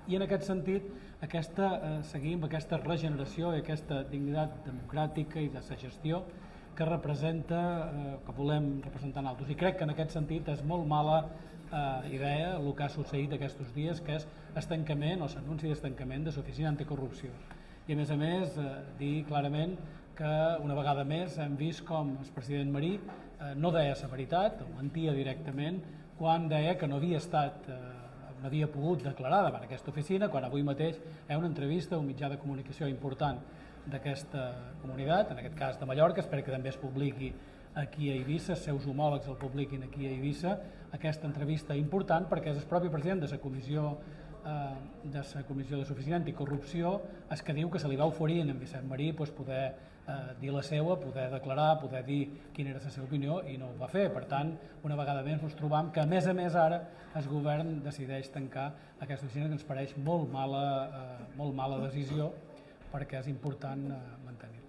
I en aquest sentit, seguim aquesta regeneració i aquesta dignitat democràtica i de sa gestió que representa, que volem representar en altres. I crec que en aquest sentit és molt mala idea el que ha succeït aquests dies, que és estancament o s'anunci d'estancament de l'Oficina Anticorrupció. I a més, dir clarament que una vegada més hem vist com el president Marí no deia la veritat, o mentia directament, quan deia que no havia pogut declarar davant aquesta oficina, quan avui mateix hi ha una entrevista a un mitjà de comunicació important d'aquesta comunitat, en aquest cas de Mallorca, espero que també es publiqui aquí a Eivissa, els seus homòlegs el publiquin aquí a Eivissa, aquesta entrevista important perquè és el propi president de la comissió de l'Oficina Anticorrupció és que diu que se li va oferir a en Vicent Marí poder dir la seva, poder declarar, poder dir quina era la seva opinió i no ho va fer. Per tant, una vegada més ens trobam que a més ara el govern decideix tancar aquesta oficina que ens pareix molt mala decisió perquè és important mantenir-la.